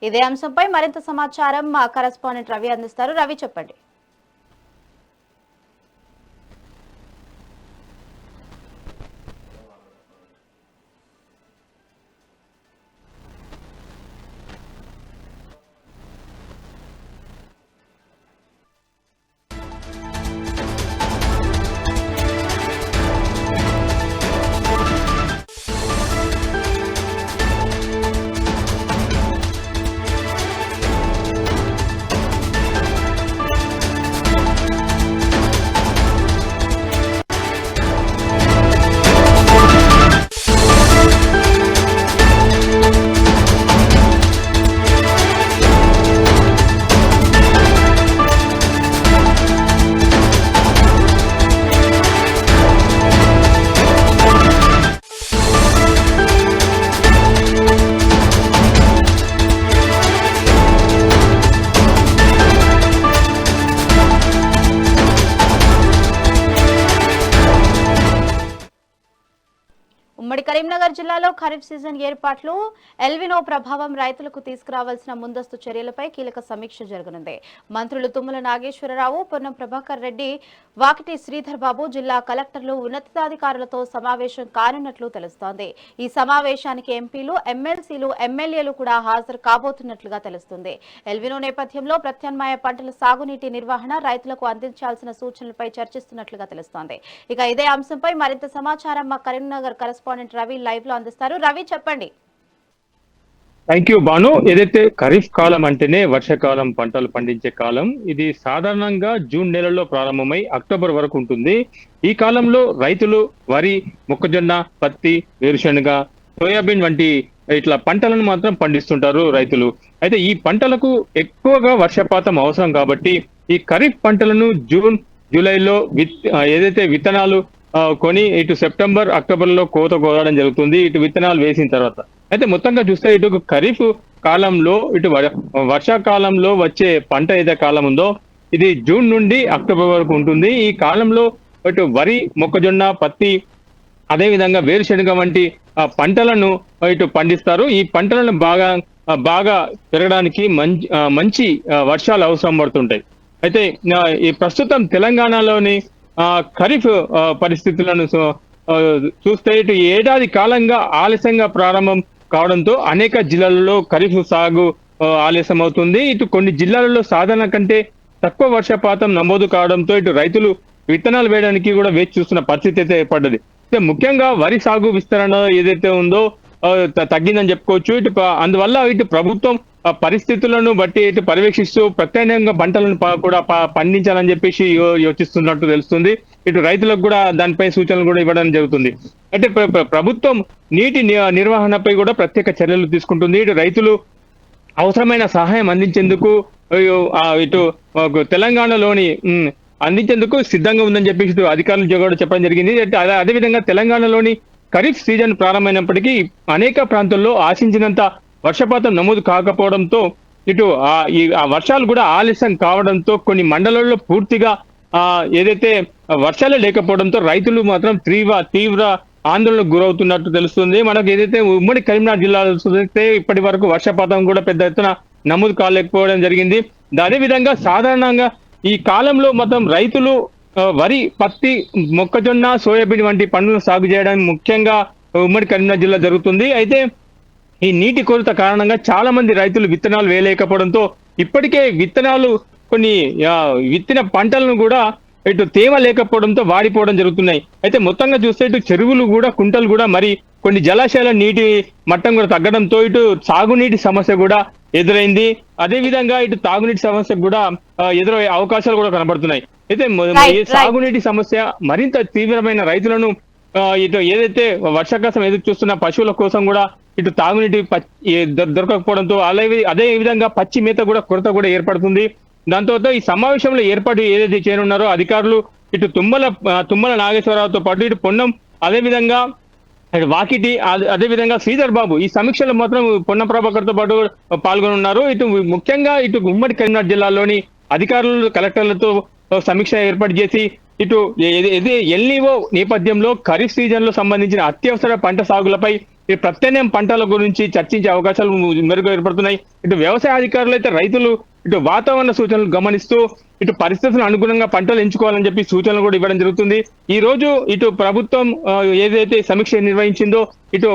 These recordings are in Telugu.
ఇదే అంశంపై మరింత సమాచారం మా కరెస్పాండెంట్ రవి అందిస్తారు. రవి, చెప్పండి. ఉమ్మడి కరీంనగర్ జిల్లాలో ఖరీఫ్ సీజన్ ఏర్పాట్లు, ఎల్వినో ప్రభావం రైతులకు తీసుకురావాల్సిన ముందస్తు చర్యలపై కీలక సమీక్ష జరగనుంది. మంత్రులు తుమ్మల నాగేశ్వరరావు, పొన్నం ప్రభాకర్ రెడ్డి, వాకిటి శ్రీధర్ బాబు, జిల్లా కలెక్టర్లు, ఉన్నతాధికారులతో సమావేశం కానున్నట్లు తెలుస్తోంది. ఈ సమావేశానికి ఎంపీలు, ఎమ్మెల్సీలు, ఎమ్మెల్యేలు కూడా హాజరు కాబోతున్నట్లుగా తెలుస్తుంది. ఎల్వినో నేపథ్యంలో ప్రత్యామ్నాయ పంటల సాగునీటి నిర్వహణ, రైతులకు అందించాల్సిన సూచనలపై చర్చిస్తున్నట్లుగా తెలుస్తోంది. ఇక ఇదే అంశంపై మరింత సమాచారం మా కరీంనగర్ కరెస్పాండెంట్ రవి లైవ్ లో అందిస్తారు. రవి, చెప్పండి. Thank you Banu. ఏదైతే ఖరీఫ్ కాలం అంటేనే వర్షాకాలం పంటలు పండించే కాలం. ఇది సాధారణంగా జూన్ నెలలో ప్రారంభమై అక్టోబర్ వరకు ఉంటుంది. ఈ కాలంలో రైతులు వరి, మొక్కజొన్న, పత్తి, వేరుశనగ, సోయాబీన్ వంటి ఇట్లా పంటలను మాత్రం పండిస్తుంటారు రైతులు. అయితే ఈ పంటలకు ఎక్కువగా వర్షపాతం అవసరం కాబట్టి ఈ ఖరీఫ్ పంటలను జూన్, జూలైలో ఏదైతే విత్తనాలు కొని ఇటు సెప్టెంబర్, అక్టోబర్ లో కోత కోయడం జరుగుతుంది. ఇటు విత్తనాలు వేసిన తర్వాత అయితే మొత్తంగా చూస్తే ఇటు ఖరీఫ్ కాలంలో ఇటు వర్షాకాలంలో వచ్చే పంట ఏదైతే కాలం ఉందో ఇది జూన్ నుండి అక్టోబర్ వరకు ఉంటుంది. ఈ కాలంలో ఇటు వరి, మొక్కజొన్న, పత్తి, అదే విధంగా వేరుశనగ వంటి పంటలను ఇటు పండిస్తారు. ఈ పంటలను బాగా పెరగడానికి మంచి వర్షాలు అవసరం పడుతుంటాయి. అయితే ఈ ప్రస్తుతం తెలంగాణలోని ఖరీఫ్ పరిస్థితులను చూస్తే ఇటు ఏడాది కాలంగా ఆలస్యంగా ప్రారంభం కావడంతో అనేక జిల్లాలలో ఖరీఫ్ సాగు ఆలస్యం అవుతుంది. ఇటు కొన్ని జిల్లాలలో సాధారణ కంటే తక్కువ వర్షపాతం నమోదు కావడంతో ఇటు రైతులు విత్తనాలు వేయడానికి కూడా వేచి చూస్తున్న పరిస్థితి అయితే ఏర్పడ్డది. ముఖ్యంగా వరి సాగు విస్తరణ ఏదైతే ఉందో తగ్గిందని చెప్పుకోవచ్చు. అందువల్ల ఇటు ప్రభుత్వం పరిస్థితులను బట్టి ఇటు పర్యవేక్షిస్తూ ప్రత్యామ్నాయంగా పంటలను కూడా పండించాలని చెప్పేసి యోచిస్తున్నట్టు తెలుస్తుంది. ఇటు రైతులకు కూడా దానిపై సూచనలు కూడా ఇవ్వడం జరుగుతుంది. అంటే ప్రభుత్వం నీటి నిర్వహణపై కూడా ప్రత్యేక చర్యలు తీసుకుంటుంది. ఇటు రైతులు అవసరమైన సహాయం అందించేందుకు ఇటు తెలంగాణలోని అందించేందుకు సిద్ధంగా ఉందని చెప్పేసి అధికారులు కూడా చెప్పడం జరిగింది. అదేవిధంగా తెలంగాణలోని ఖరీఫ్ సీజన్ ప్రారంభమైనప్పటికీ అనేక ప్రాంతాల్లో ఆశించినంత వర్షపాతం నమోదు కాకపోవడంతో ఇటు ఈ వర్షాలు కూడా ఆలస్యం కావడంతో కొన్ని మండలాల్లో పూర్తిగా ఏదైతే వర్షాలే లేకపోవడంతో రైతులు మాత్రం తీవ్ర ఆందోళనకు గురవుతున్నట్టు తెలుస్తుంది. మనకు ఏదైతే ఉమ్మడి కరీంనగర్ జిల్లాలో చూస్తే ఇప్పటి వరకు వర్షపాతం కూడా పెద్ద ఎత్తున నమోదు కాలేకపోవడం జరిగింది. అదేవిధంగా సాధారణంగా ఈ కాలంలో మొత్తం రైతులు వరి, పత్తి, మొక్కజొన్న, సోయాబీన్ వంటి పంటలను సాగు చేయడానికి ముఖ్యంగా ఉమ్మడి కరీంనగర్ జిల్లా జరుగుతుంది. అయితే ఈ నీటి కొరత కారణంగా చాలా మంది రైతులు విత్తనాలు వేయలేకపోవడంతో ఇప్పటికే విత్తనాలు కొన్ని విత్తిన పంటలను కూడా ఇటు తేమ లేకపోవడంతో వాడిపోవడం జరుగుతున్నాయి. అయితే మొత్తంగా చూస్తే ఇటు చెరువులు కూడా, కుంటలు కూడా, మరి కొన్ని జలాశయాల నీటి మట్టం కూడా తగ్గడంతో ఇటు సాగునీటి సమస్య కూడా ఎదురైంది. అదే విధంగా ఇటు తాగునీటి సమస్య కూడా ఎదురయ్యే అవకాశాలు కూడా కనబడుతున్నాయి. అయితే సాగునీటి సమస్య మరింత తీవ్రమైన రైతులను ఇటు ఏదైతే వర్షాకాలం ఎదురు చూస్తున్న పశువుల కోసం కూడా ఇటు తాగునీటి దొరకకపోవడంతో అదే విధంగా పచ్చి మేత కూడా కొరత కూడా ఏర్పడుతుంది. దాంతో ఈ సమావేశంలో ఏర్పాటు ఏదైతే చేయనున్నారో అధికారులు ఇటు తుమ్మల నాగేశ్వరరావుతో పాటు ఇటు పొన్నం, అదే విధంగా వాకిటి, అదే విధంగా శ్రీధర్ బాబు ఈ సమీక్షలో మాత్రం పొన్నం ప్రభాకర్ తో పాటు పాల్గొనున్నారు. ఇటు ముఖ్యంగా ఇటు ఉమ్మడి కరీంనగర్ జిల్లాలోని అధికారులు, కలెక్టర్లతో సమీక్ష ఏర్పాటు చేసి ఇటు ఎల్నిఓ నేపథ్యంలో ఖరీఫ్ సీజన్ లో సంబంధించిన అత్యవసర పంట సాగులపై ఈ ప్రత్యామ్నాయ పంటల గురించి చర్చించే అవకాశాలు మెరుగు ఏర్పడుతున్నాయి. ఇటు వ్యవసాయ అధికారులు అయితే రైతులు ఇటు వాతావరణ సూచనలు గమనిస్తూ ఇటు పరిస్థితులకు అనుగుణంగా పంటలు ఎంచుకోవాలని చెప్పి సూచనలు కూడా ఇవ్వడం జరుగుతుంది. ఈ రోజు ఇటు ప్రభుత్వం ఏదైతే సమీక్ష నిర్వహించిందో ఇటు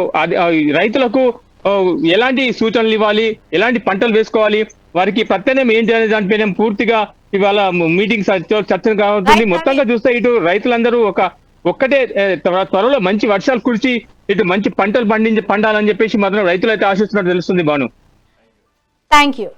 రైతులకు ఎలాంటి సూచనలు ఇవ్వాలి, ఎలాంటి పంటలు వేసుకోవాలి, వారికి ప్రత్యామ్నాయం ఏంటి అనే దానిపైన పూర్తిగా ఇవాళ మీటింగ్ చర్చ కావుతుంది. మొత్తంగా చూస్తే ఇటు రైతులందరూ ఒక్కటే త్వరలో మంచి వర్షాలు కురిచి ఇటు మంచి పంటలు పండాలని చెప్పేసి మాత్రం రైతులు అయితే ఆశిస్తున్నట్టు తెలుస్తుంది. Banu, thank you.